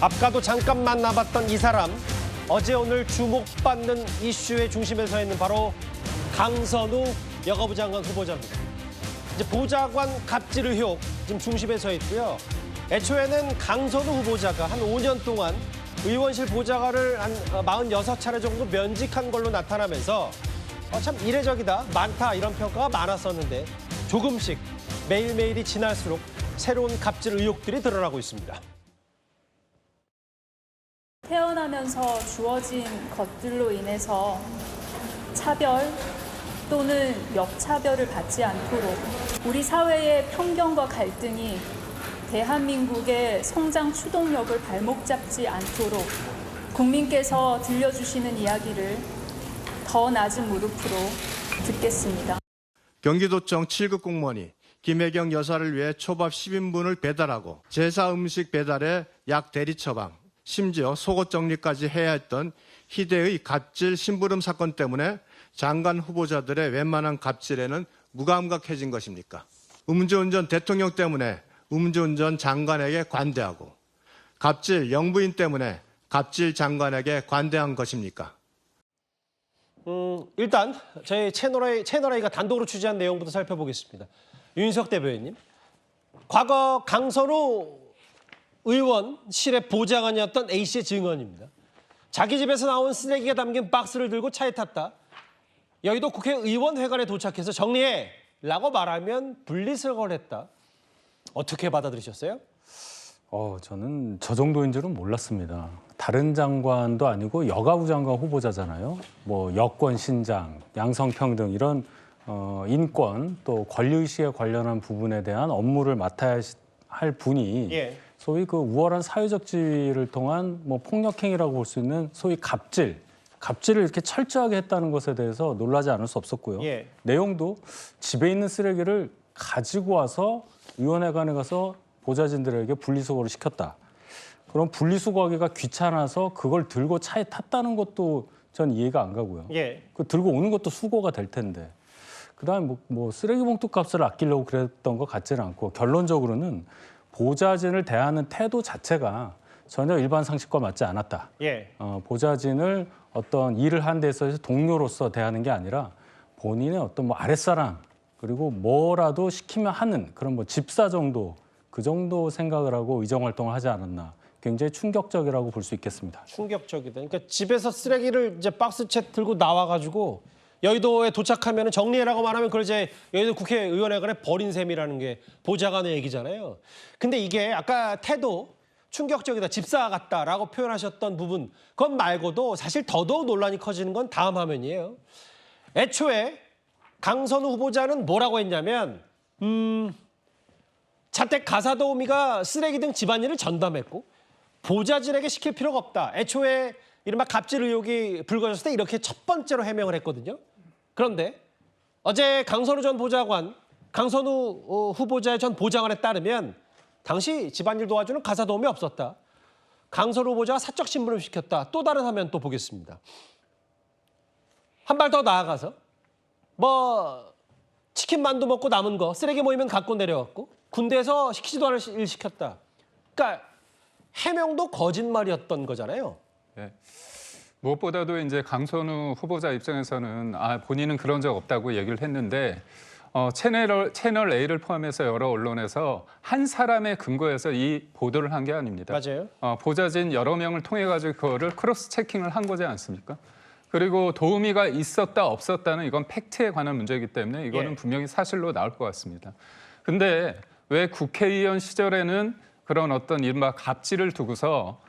아까도 잠깐 만나봤던 이 사람, 어제 오늘 주목받는 이슈의 중심에 서 있는 바로 강선우 여가부 장관 후보자입니다. 이제 보좌관 갑질 의혹 지금 중심에 서 있고요. 애초에는 강선우 후보자가 한 5년 동안 의원실 보좌관을 한 46차례 정도 면직한 걸로 나타나면서 참 이례적이다, 많다 이런 평가가 많았었는데 조금씩 매일매일이 지날수록 새로운 갑질 의혹들이 드러나고 있습니다. 태어나면서 주어진 것들로 인해서 차별 또는 역차별을 받지 않도록 우리 사회의 편견과 갈등이 대한민국의 성장 추동력을 발목 잡지 않도록 국민께서 들려주시는 이야기를 더 낮은 무릎으로 듣겠습니다. 경기도청 7급 공무원이 김혜경 여사를 위해 초밥 10인분을 배달하고 제사 음식 배달에 약 대리 처방, 심지어 속옷 정리까지 해야 했던 희대의 갑질 심부름 사건 때문에 장관 후보자들의 웬만한 갑질에는 무감각해진 것입니까? 음주운전 대통령 때문에 음주운전 장관에게 관대하고 갑질 영부인 때문에 갑질 장관에게 관대한 것입니까? 일단 저희 채널A가 단독으로 취재한 내용부터 살펴보겠습니다. 윤석 대변인님, 과거 강선우 의원실의 보좌관이었던 A씨의 증언입니다. 자기 집에서 나온 쓰레기가 담긴 박스를 들고 차에 탔다. 여의도 국회의원회관에 도착해서 정리해! 라고 말하면 분리수거했다. 어떻게 받아들이셨어요? 저는 저 정도인 줄은 몰랐습니다. 다른 장관도 아니고 여가부 장관 후보자잖아요. 뭐 여권 신장, 양성평등 이런 인권 또 권리의식에 관련한 부분에 대한 업무를 맡아야 할 분이 소위 그 우월한 사회적 지위를 통한 뭐 폭력행위라고 볼 수 있는 소위 갑질을 이렇게 철저하게 했다는 것에 대해서 놀라지 않을 수 없었고요. 내용도 집에 있는 쓰레기를 가지고 와서 위원회관에 가서 보좌진들에게 분리수거를 시켰다. 그럼 분리수거하기가 귀찮아서 그걸 들고 차에 탔다는 것도 전 이해가 안 가고요. 그 들고 오는 것도 수고가 될 텐데. 그다음에 뭐 쓰레기 봉투 값을 아끼려고 그랬던 것 같지는 않고 결론적으로는 보좌진을 대하는 태도 자체가 전혀 일반 상식과 맞지 않았다. 보좌진을 어떤 일을 하는 데 있어서 동료로서 대하는 게 아니라 본인의 어떤 뭐 아랫사람 그리고 뭐라도 시키면 하는 그런 뭐 집사 정도 그 정도 생각을 하고 의정 활동을 하지 않았나. 굉장히 충격적이라고 볼 수 있겠습니다. 충격적이다. 그러니까 집에서 쓰레기를 이제 박스채 들고 나와가지고 여의도에 도착하면 정리해라고 말하면 그걸 이제 여의도 국회의원회관에 버린 셈이라는 게 보좌관의 얘기잖아요. 근데 이게 아까 태도 충격적이다, 집사 같다라고 표현하셨던 부분 그것 말고도 사실 더더욱 논란이 커지는 건 다음 화면이에요. 애초에 강선우 후보자는 뭐라고 했냐면 자택 가사도우미가 쓰레기 등 집안일을 전담했고 보좌진에게 시킬 필요가 없다. 애초에 이른바 갑질 의혹이 불거졌을 때 이렇게 첫 번째로 해명을 했거든요. 그런데 어제 강선우 전 보좌관, 강선우 후보자의 전 보좌관에 따르면 당시 집안일 도와주는 가사도우미 없었다. 강선우 후보자가 사적 심부름 시켰다. 또 다른 화면 또 보겠습니다. 한 발 더 나아가서 뭐 치킨 만두 먹고 남은 거 쓰레기 모이면 갖고 내려왔고 군대에서 시키지도 않을 일 시켰다. 그러니까 해명도 거짓말이었던 거잖아요. 무엇보다도 이제 강선우 후보자 입장에서는 본인은 그런 적 없다고 얘기를 했는데 채널 A를 포함해서 여러 언론에서 한 사람의 근거에서 이 보도를 한 게 아닙니다. 맞아요. 보좌진 여러 명을 통해 가지고 그거를 크로스 체킹을 한 거지 않습니까? 그리고 도우미가 있었다 없었다는 이건 팩트에 관한 문제이기 때문에 이거는 분명히 사실로 나올 것 같습니다. 근데 왜 국회의원 시절에는 그런 어떤 이른바 갑질을 두고서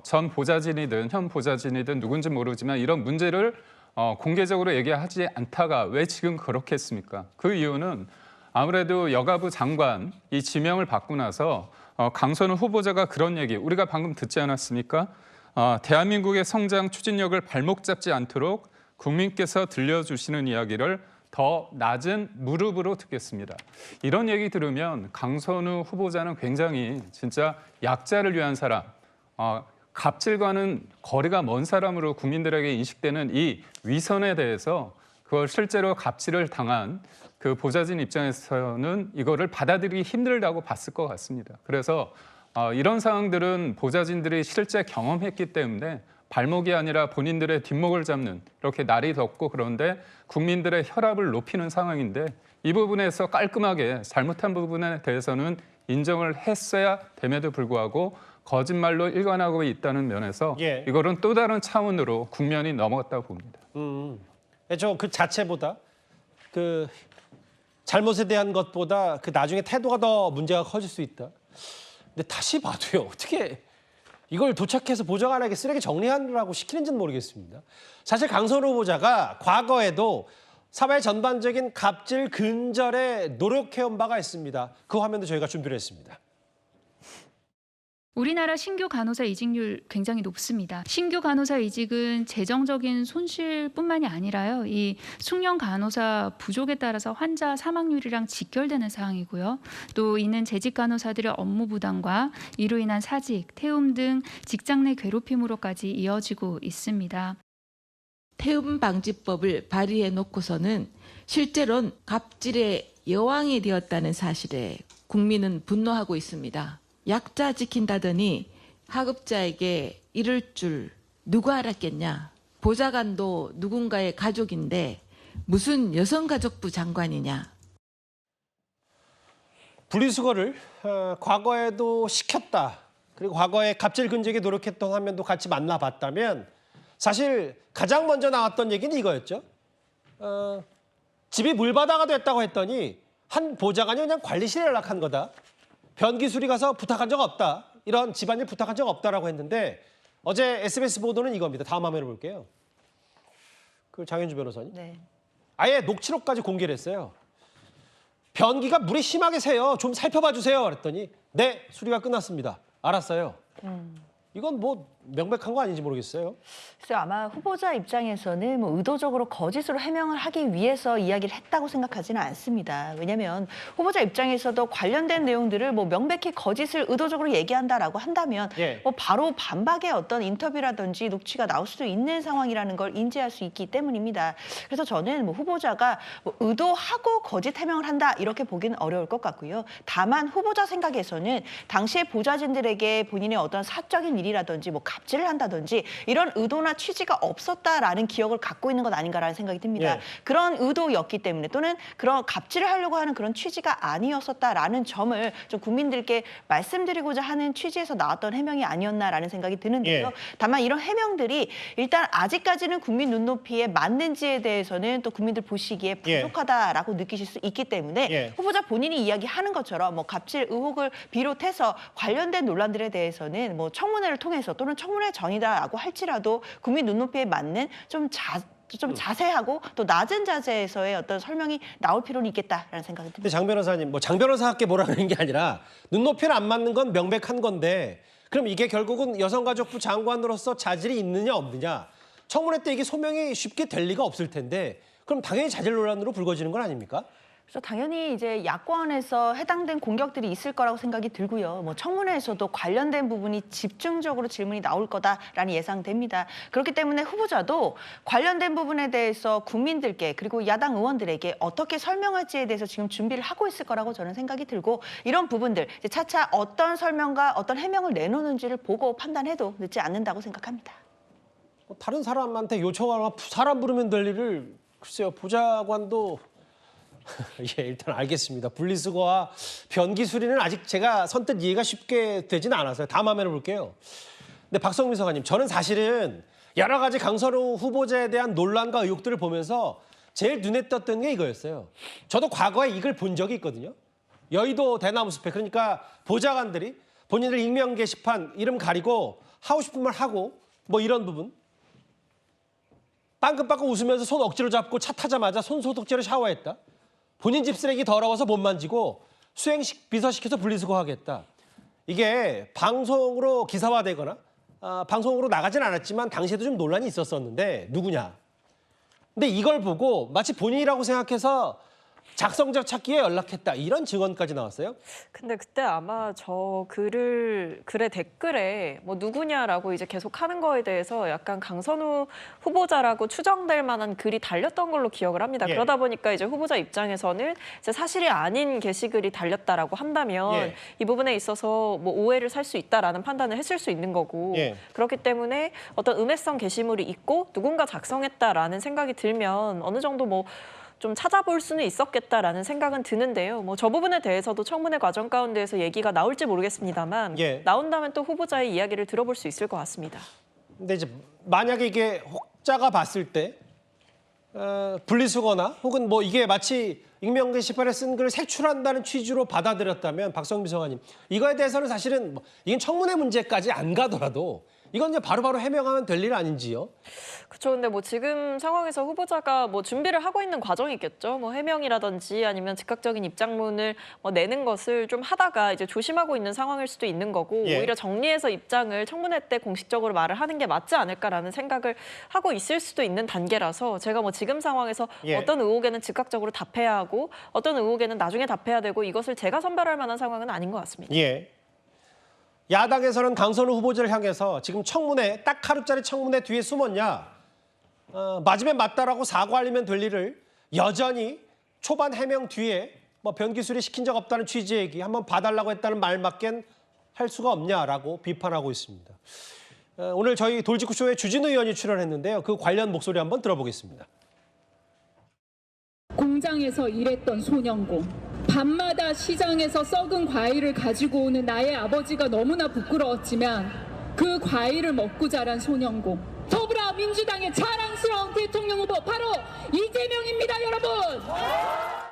전 보좌진이든 현 보좌진이든 누군지 모르지만 이런 문제를 공개적으로 얘기하지 않다가 왜 지금 그렇게 했습니까? 그 이유는 아무래도 여가부 장관 이 지명을 받고 나서 강선우 후보자가 그런 얘기 우리가 방금 듣지 않았습니까? 대한민국의 성장 추진력을 발목 잡지 않도록 국민께서 들려주시는 이야기를 더 낮은 무릎으로 듣겠습니다. 이런 얘기 들으면 강선우 후보자는 굉장히 진짜 약자를 위한 사람, 갑질과는 거리가 먼 사람으로 국민들에게 인식되는 이 위선에 대해서 그걸 실제로 갑질을 당한 그 보좌진 입장에서는 이거를 받아들이기 힘들다고 봤을 것 같습니다. 그래서 이런 상황들은 보좌진들이 실제 경험했기 때문에 발목이 아니라 본인들의 뒷목을 잡는 이렇게 날이 덥고 그런데 국민들의 혈압을 높이는 상황인데 이 부분에서 깔끔하게 잘못한 부분에 대해서는 인정을 했어야 됨에도 불구하고 거짓말로 일관하고 있다는 면에서 예. 이거는 또 다른 차원으로 국면이 넘어갔다고 봅니다. 그 자체보다 그 잘못에 대한 것보다 그 나중에 태도가 더 문제가 커질 수 있다. 근데 다시 봐도요. 어떻게 이걸 도착해서 보좌관에게 쓰레기 정리하라고 시키는지는 모르겠습니다. 사실 강선 후보자가 과거에도 사회 전반적인 갑질 근절에 노력해온 바가 있습니다. 그 화면도 저희가 준비를 했습니다. 우리나라 신규 간호사 이직률 굉장히 높습니다. 신규 간호사 이직은 재정적인 손실뿐만이 아니라요. 이 숙련 간호사 부족에 따라서 환자 사망률이랑 직결되는 사항이고요. 또 이는 재직 간호사들의 업무 부담과 이로 인한 사직, 태움 등 직장 내 괴롭힘으로까지 이어지고 있습니다. 태움 방지법을 발의해 놓고서는 실제로는 갑질의 여왕이 되었다는 사실에 국민은 분노하고 있습니다. 약자 지킨다더니 하급자에게 이럴 줄 누가 알았겠냐. 보좌관도 누군가의 가족인데 무슨 여성가족부 장관이냐. 분리수거를 과거에도 시켰다. 그리고 과거에 갑질 근절에 노력했던 화면도 같이 만나봤다면 사실 가장 먼저 나왔던 얘기는 이거였죠. 집이 물바다가 됐다고 했더니 한 보좌관이 그냥 관리실에 연락한 거다. 변기수리 가서 부탁한 적 없다. 이런 집안일 부탁한 적 없다라고 했는데 어제 SBS 보도는 이겁니다. 다음 화면을 볼게요. 그 장현주 변호사님. 네. 아예 녹취록까지 공개를 했어요. 변기가 물이 심하게 새요. 좀 살펴봐 주세요. 그랬더니 네, 수리가 끝났습니다. 알았어요. 이건 뭐 명백한 거 아닌지 모르겠어요. 글쎄요, 아마 후보자 입장에서는 뭐 의도적으로 거짓으로 해명을 하기 위해서 이야기를 했다고 생각하지는 않습니다. 왜냐하면 후보자 입장에서도 관련된 내용들을 뭐 명백히 거짓을 의도적으로 얘기한다라고 한다면 예. 뭐 바로 반박의 어떤 인터뷰라든지 녹취가 나올 수도 있는 상황이라는 걸 인지할 수 있기 때문입니다. 그래서 저는 뭐 후보자가 뭐 의도하고 거짓 해명을 한다 이렇게 보기는 어려울 것 같고요. 다만 후보자 생각에서는 당시에 보좌진들에게 본인의 어떤 사적인 일이라든지 뭐 갑질을 한다든지 이런 의도나 취지가 없었다라는 기억을 갖고 있는 것 아닌가라는 생각이 듭니다. 예. 그런 의도였기 때문에 또는 그런 갑질을 하려고 하는 그런 취지가 아니었었다라는 점을 좀 국민들께 말씀드리고자 하는 취지에서 나왔던 해명이 아니었나라는 생각이 드는데요. 예. 다만 이런 해명들이 일단 아직까지는 국민 눈높이에 맞는지에 대해서는 또 국민들 보시기에 부족하다라고 느끼실 수 있기 때문에 예. 후보자 본인이 이야기하는 것처럼 뭐 갑질 의혹을 비롯해서 관련된 논란들에 대해서는 뭐 청문회를 통해서 또는 청문회 전이다라고 할지라도 국민 눈높이에 맞는 좀 자세하고 또 낮은 자세에서의 어떤 설명이 나올 필요는 있겠다라는 생각이 듭니다. 근데 장 변호사님, 뭐 장 변호사께 뭐라는 게 아니라 눈높이는 안 맞는 건 명백한 건데 그럼 이게 결국은 여성가족부 장관으로서 자질이 있느냐 없느냐. 청문회 때 이게 소명이 쉽게 될 리가 없을 텐데 그럼 당연히 자질 논란으로 불거지는 건 아닙니까? 그래서 당연히 이제 야권에서 해당된 공격들이 있을 거라고 생각이 들고요. 뭐 청문회에서도 관련된 부분이 집중적으로 질문이 나올 거다라는 예상됩니다. 그렇기 때문에 후보자도 관련된 부분에 대해서 국민들께 그리고 야당 의원들에게 어떻게 설명할지에 대해서 지금 준비를 하고 있을 거라고 저는 생각이 들고 이런 부분들 이제 차차 어떤 설명과 어떤 해명을 내놓는지를 보고 판단해도 늦지 않는다고 생각합니다. 다른 사람한테 요청하거나 사람 부르면 될 일을 글쎄요. 보좌관도 예, 일단 알겠습니다. 분리수거와 변기 수리는 아직 제가 선뜻 이해가 쉽게 되지는 않았어요. 다음 화면을 볼게요. 근데 박성민 서가님, 저는 사실은 여러 가지 강선우 후보자에 대한 논란과 의혹들을 보면서 제일 눈에 떴던 게 이거였어요. 저도 과거에 이걸 본 적이 있거든요. 여의도 대나무 숲에 그러니까 보좌관들이 본인들 익명 게시판 이름 가리고 하고 싶은 말 하고 뭐 이런 부분. 빵긋빵긋 웃으면서 손 억지로 잡고 차 타자마자 손 소독제로 샤워했다. 본인 집 쓰레기 더러워서 못 만지고 수행식 비서시켜서 분리수거하겠다. 이게 방송으로 기사화되거나 방송으로 나가진 않았지만 당시에도 좀 논란이 있었었는데 누구냐. 근데 이걸 보고 마치 본인이라고 생각해서 작성자 찾기에 연락했다 이런 증언까지 나왔어요. 근데 그때 아마 저 글의 댓글에 뭐 누구냐라고 이제 계속 하는 거에 대해서 약간 강선우 후보자라고 추정될 만한 글이 달렸던 걸로 기억을 합니다. 예. 그러다 보니까 이제 후보자 입장에서는 이제 사실이 아닌 게시글이 달렸다라고 한다면 예. 이 부분에 있어서 뭐 오해를 살 수 있다라는 판단을 했을 수 있는 거고 예. 그렇기 때문에 어떤 음해성 게시물이 있고 누군가 작성했다라는 생각이 들면 어느 정도 뭐 좀 찾아볼 수는 있었겠다라는 생각은 드는데요. 뭐 저 부분에 대해서도 청문회 과정 가운데에서 얘기가 나올지 모르겠습니다만 예. 나온다면 또 후보자의 이야기를 들어볼 수 있을 것 같습니다. 근데 이제 만약에 이게 혹자가 봤을 때 분리수거나 혹은 뭐 이게 마치 익명 게시판에 쓴 글을 색출한다는 취지로 받아들였다면 박성민 비서관님 이거에 대해서는 사실은 뭐 이건 청문회 문제까지 안 가더라도 이건 이제 바로바로 해명하면 될 일 아닌지요? 그렇죠. 근데 뭐 지금 상황에서 후보자가 뭐 준비를 하고 있는 과정이 있겠죠. 뭐 해명이라든지 아니면 즉각적인 입장문을 뭐 내는 것을 좀 하다가 이제 조심하고 있는 상황일 수도 있는 거고 예. 오히려 정리해서 입장을 청문회 때 공식적으로 말을 하는 게 맞지 않을까라는 생각을 하고 있을 수도 있는 단계라서 제가 뭐 지금 상황에서 예. 어떤 의혹에는 즉각적으로 답해야 하고 어떤 의혹에는 나중에 답해야 되고 이것을 제가 선별할 만한 상황은 아닌 것 같습니다. 예. 야당에서는 강선우 후보자를 향해서 지금 청문회 딱 하루짜리 청문회 뒤에 숨었냐? 맞으면 맞다라고 사과하려면 될 일을 여전히 초반 해명 뒤에 뭐 변기수리 시킨 적 없다는 취지의 얘기 한번 봐달라고 했다는 말밖엔 할 수가 없냐라고 비판하고 있습니다. 오늘 저희 돌직구쇼에 주진우 의원이 출연했는데요. 그 관련 목소리 한번 들어보겠습니다. 공장에서 일했던 소년공. 밤마다 시장에서 썩은 과일을 가지고 오는 나의 아버지가 너무나 부끄러웠지만 그 과일을 먹고 자란 소년공. 더불어민주당의 자랑스러운 대통령 후보 바로 이재명입니다, 여러분.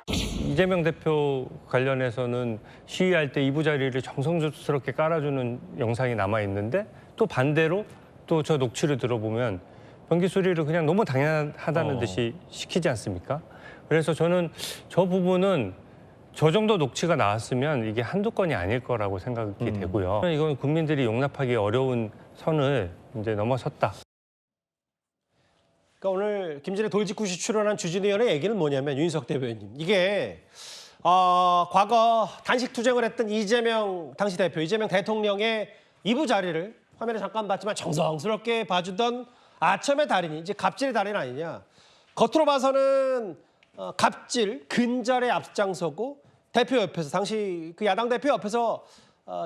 이재명 대표 관련해서는 시위할 때 이부자리를 정성스럽게 깔아주는 영상이 남아 있는데 또 반대로 또 저 녹취를 들어보면 변기 수리를 그냥 너무 당연하다는 듯이 시키지 않습니까? 그래서 저는 저 부분은 저 정도 녹취가 나왔으면 이게 한두 건이 아닐 거라고 생각이 되고요. 이건 국민들이 용납하기 어려운 선을 이제 넘어섰다. 그러니까 오늘 김진애 돌직구쇼 출연한 주진우 의원의 얘기는 뭐냐면 윤희석 대변인 이게 과거 단식 투쟁을 했던 이재명 당시 대표 이재명 대통령의 이부 자리를 화면에 잠깐 봤지만 정성스럽게 봐주던 아첨의 달인이 이제 갑질의 달인 아니냐. 겉으로 봐서는 갑질, 근절에 앞장서고 대표 옆에서 당시 그 야당 대표 옆에서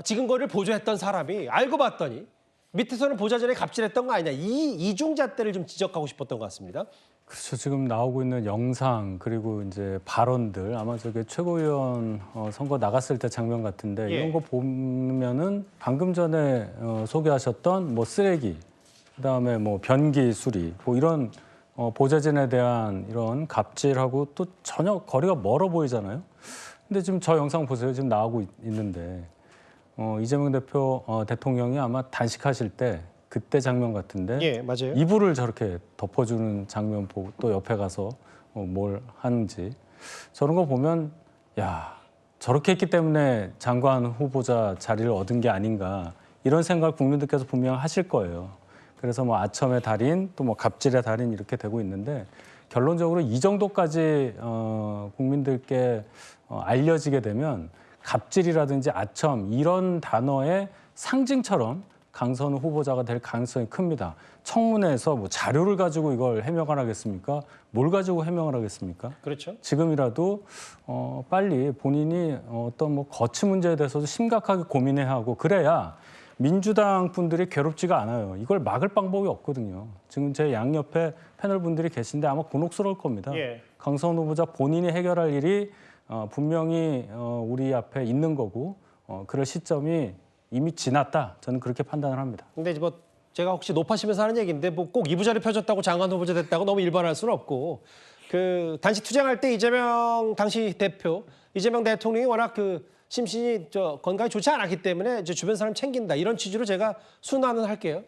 지근거리를 보조했던 사람이 알고 봤더니 밑에서는 보좌진에 갑질했던 거 아니냐. 이 이중잣대를 좀 지적하고 싶었던 것 같습니다. 그렇죠. 지금 나오고 있는 영상 그리고 이제 발언들 아마 저게 최고위원 선거 나갔을 때 장면 같은데 예. 이런 거 보면은 방금 전에 소개하셨던 뭐 쓰레기 그다음에 뭐 변기 수리 뭐 이런 보좌진에 대한 이런 갑질하고 또 전혀 거리가 멀어 보이잖아요. 근데 지금 저 영상 보세요. 지금 나오고 있는데 이재명 대통령이 아마 단식하실 때 그때 장면 같은데 예, 맞아요. 이불을 저렇게 덮어주는 장면 보고 또 옆에 가서 뭘 하는지 저런 거 보면 야 저렇게 했기 때문에 장관 후보자 자리를 얻은 게 아닌가 이런 생각을 국민들께서 분명 하실 거예요. 그래서 뭐 아첨의 달인 또 뭐 갑질의 달인 이렇게 되고 있는데 결론적으로 이 정도까지 국민들께 알려지게 되면 갑질이라든지 아첨 이런 단어의 상징처럼 강선우 후보자가 될 가능성이 큽니다. 청문회에서 뭐 자료를 가지고 이걸 해명을 하겠습니까? 뭘 가지고 해명을 하겠습니까? 그렇죠. 지금이라도 빨리 본인이 어떤 뭐 거치 문제에 대해서도 심각하게 고민해야 하고 그래야 민주당 분들이 괴롭지가 않아요. 이걸 막을 방법이 없거든요. 지금 제 양옆에 패널 분들이 계신데 아마 곤혹스러울 겁니다. 예. 강선우 후보자 본인이 해결할 일이 분명히 우리 앞에 있는 거고 그럴 시점이 이미 지났다. 저는 그렇게 판단을 합니다. 근데 이제 뭐 제가 혹시 높아시면서 하는 얘기인데 뭐 꼭 이부자리 펴졌다고 장관 후보자 됐다고 너무 일반화할 수는 없고 그 단식 투쟁할 때 이재명 당시 대표 이재명 대통령이 워낙 그 심신이 건강이 좋지 않았기 때문에 이제 주변 사람 챙긴다 이런 취지로 제가 순환을 할게요.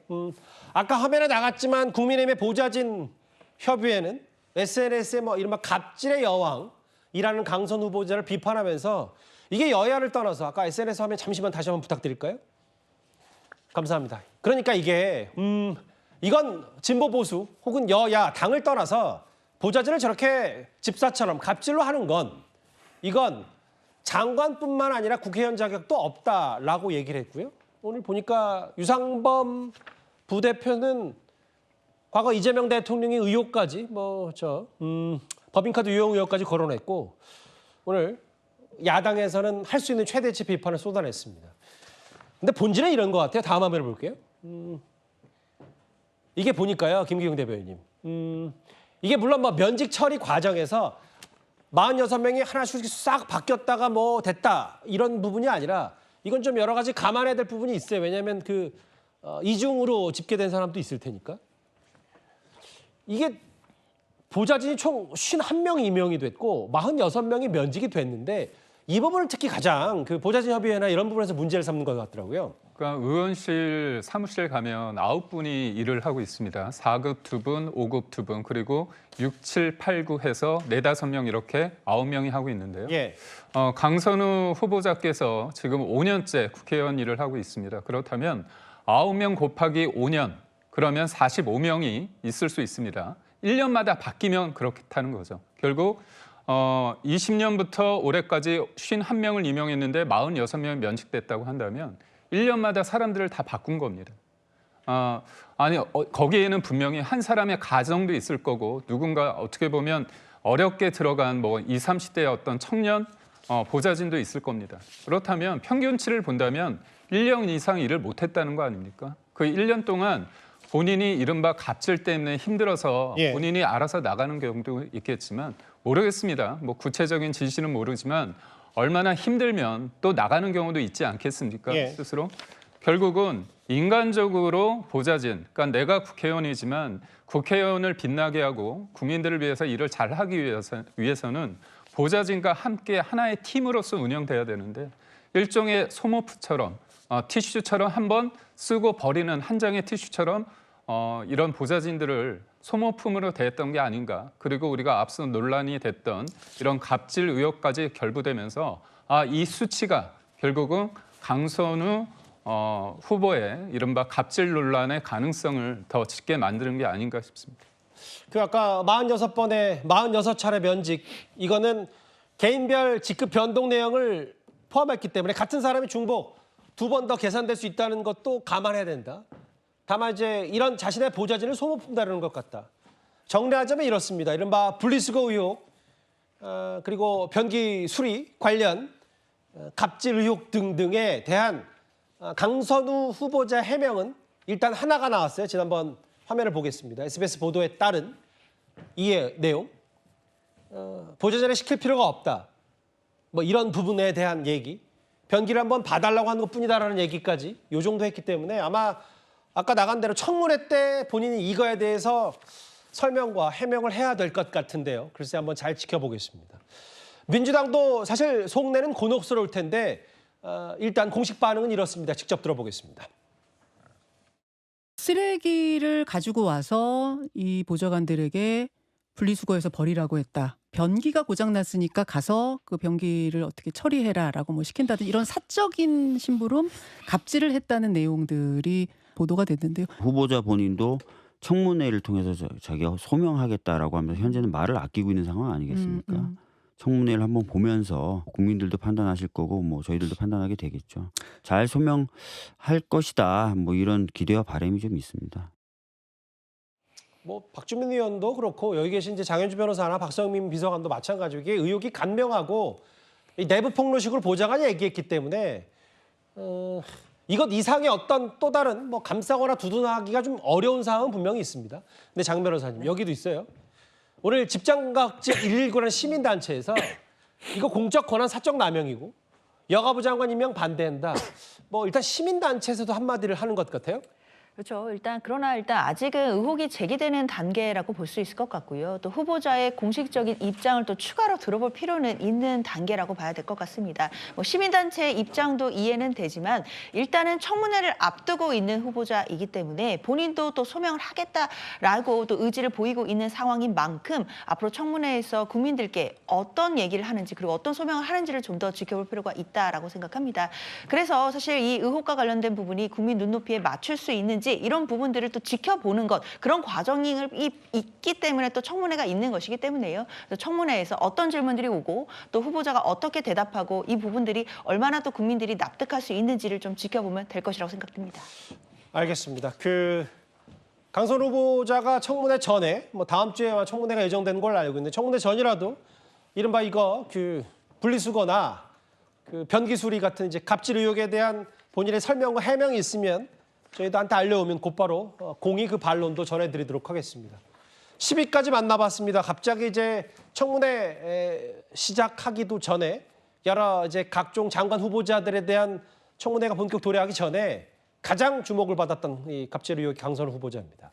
아까 화면에 나갔지만 국민의힘의 보좌진 협의회는 SNS에 뭐 이른바 갑질의 여왕이라는 강선 후보자를 비판하면서 이게 여야를 떠나서 아까 SNS 화면 잠시만 다시 한번 부탁드릴까요? 감사합니다. 그러니까 이게 이건 진보 보수 혹은 여야 당을 떠나서 보좌진을 저렇게 집사처럼 갑질로 하는 건 이건 장관뿐만 아니라 국회의원 자격도 없다라고 얘기를 했고요. 오늘 보니까 유상범 부대표는 과거 이재명 대통령의 의혹까지 법인카드 유용 의혹까지 거론했고 오늘 야당에서는 할 수 있는 최대치 비판을 쏟아냈습니다. 근데 본질은 이런 것 같아요. 다음 화면을 볼게요. 이게 보니까요, 김기용 대변인님. 이게 물론 뭐 면직 처리 과정에서 46명이 하나씩 싹 바뀌었다가 뭐 됐다 이런 부분이 아니라 이건 좀 여러 가지 감안해야 될 부분이 있어요. 왜냐하면 이중으로 집계된 사람도 있을 테니까. 이게 보좌진이 총 51명이 임명이 됐고 46명이 면직이 됐는데 이 부분을 특히 가장 보좌진 협의회나 이런 부분에서 문제를 삼는 것 같더라고요. 그러니까 의원실 사무실 가면 9분이 일을 하고 있습니다. 4급 2분, 5급 2분, 그리고 6, 7, 8, 9 해서 4, 5명 이렇게 9명이 하고 있는데요. 예. 강선우 후보자께서 지금 5년째 국회의원 일을 하고 있습니다. 그렇다면 9명 곱하기 5년, 그러면 45명이 있을 수 있습니다. 1년마다 바뀌면 그렇다는 거죠. 결국 20년부터 올해까지 51명을 임명했는데 46명이 면직됐다고 한다면 1년마다 사람들을 다 바꾼 겁니다. 거기에는 분명히 한 사람의 가정도 있을 거고 누군가 어떻게 보면 어렵게 들어간 20, 30대의 어떤 청년 보좌진도 있을 겁니다. 그렇다면 평균치를 본다면 1년 이상 일을 못했다는 거 아닙니까? 그 1년 동안 본인이 이른바 갑질 때문에 힘들어서 예. 본인이 알아서 나가는 경우도 있겠지만 모르겠습니다. 구체적인 진실은 모르지만 얼마나 힘들면 또 나가는 경우도 있지 않겠습니까? 예. 스스로. 결국은 인간적으로 보좌진, 그러니까 내가 국회의원이지만 국회의원을 빛나게 하고 국민들을 위해서 일을 잘하기 위해서는 보좌진과 함께 하나의 팀으로서 운영돼야 되는데 일종의 소모품처럼 티슈처럼 한번 쓰고 버리는 한 장의 티슈처럼 이런 보좌진들을 소모품으로 대했던 게 아닌가. 그리고 우리가 앞서 논란이 됐던 이런 갑질 의혹까지 결부되면서 이 수치가 결국은 강선우 후보의 이른바 갑질 논란의 가능성을 더 짙게 만드는 게 아닌가 싶습니다. 아까 46차례 면직, 이거는 개인별 직급 변동 내용을 포함했기 때문에 같은 사람이 중복 2번 더 계산될 수 있다는 것도 감안해야 된다. 다만 이제 이런 자신의 보좌진을 소모품 다루는 것 같다. 정리하자면 이렇습니다. 이른바 분리수거 의혹, 그리고 변기 수리 관련 갑질 의혹 등등에 대한 강선우 후보자 해명은 일단 하나가 나왔어요. 지난번 화면을 보겠습니다. SBS 보도에 따른 이의 내용. 보좌진을 시킬 필요가 없다. 이런 부분에 대한 얘기. 변기를 한번 봐달라고 하는 것뿐이다라는 얘기까지 이 정도 했기 때문에 아마 아까 나간 대로 청문회 때 본인이 이거에 대해서 설명과 해명을 해야 될 것 같은데요. 글쎄 한번 잘 지켜보겠습니다. 민주당도 사실 속내는 곤혹스러울 텐데 일단 공식 반응은 이렇습니다. 직접 들어보겠습니다. 쓰레기를 가지고 와서 이 보좌관들에게 분리수거해서 버리라고 했다. 변기가 고장났으니까 가서 그 변기를 어떻게 처리해라라고 시킨다든지 이런 사적인 심부름, 갑질을 했다는 내용들이 보도가 됐는데요. 후보자 본인도 청문회를 통해서 자기가 소명하겠다라고 하면서 현재는 말을 아끼고 있는 상황 아니겠습니까? 청문회를 한번 보면서 국민들도 판단하실 거고 저희들도 판단하게 되겠죠. 잘 소명할 것이다. 이런 기대와 바람이 좀 있습니다. 박주민 의원도 그렇고 여기 계신 이제 장현주 변호사나 박성민 비서관도 마찬가지고 이게 의혹이 간명하고 이 내부 폭로식으로 보좌관이 얘기했기 때문에 이것 이상의 어떤 또 다른 감싸거나 두둔하기가 좀 어려운 상황은 분명히 있습니다. 근데 장 변호사님 여기도 있어요. 오늘 집장각질 119라는 시민단체에서 이거 공적 권한 사적 남용이고 여가부 장관 임명 반대한다. 일단 시민단체에서도 한마디를 하는 것 같아요. 그렇죠. 그러나 아직은 의혹이 제기되는 단계라고 볼 수 있을 것 같고요. 또 후보자의 공식적인 입장을 또 추가로 들어볼 필요는 있는 단계라고 봐야 될 것 같습니다. 시민단체의 입장도 이해는 되지만 일단은 청문회를 앞두고 있는 후보자이기 때문에 본인도 또 소명을 하겠다라고 또 의지를 보이고 있는 상황인 만큼 앞으로 청문회에서 국민들께 어떤 얘기를 하는지 그리고 어떤 소명을 하는지를 좀 더 지켜볼 필요가 있다라고 생각합니다. 그래서 사실 이 의혹과 관련된 부분이 국민 눈높이에 맞출 수 있는지 있는지 이런 부분들을 또 지켜보는 것, 그런 과정이 있기 때문에 또 청문회가 있는 것이기 때문에요. 그래서 청문회에서 어떤 질문들이 오고 또 후보자가 어떻게 대답하고 이 부분들이 얼마나 또 국민들이 납득할 수 있는지를 좀 지켜보면 될 것이라고 생각됩니다. 알겠습니다. 강선 후보자가 청문회 전에 다음 주에 청문회가 예정된 걸 알고 있는데 청문회 전이라도 이른바 이거 분리수거나 변기 수리 같은 이제 갑질 의혹에 대한 본인의 설명과 해명이 있으면 저희들한테 알려오면 곧바로 공의 그 반론도 전해드리도록 하겠습니다. 10위까지 만나봤습니다. 갑자기 이제 청문회 시작하기도 전에 여러 이제 각종 장관 후보자들에 대한 청문회가 본격 도래하기 전에 가장 주목을 받았던 이 갑질 의혹 강선 후보자입니다.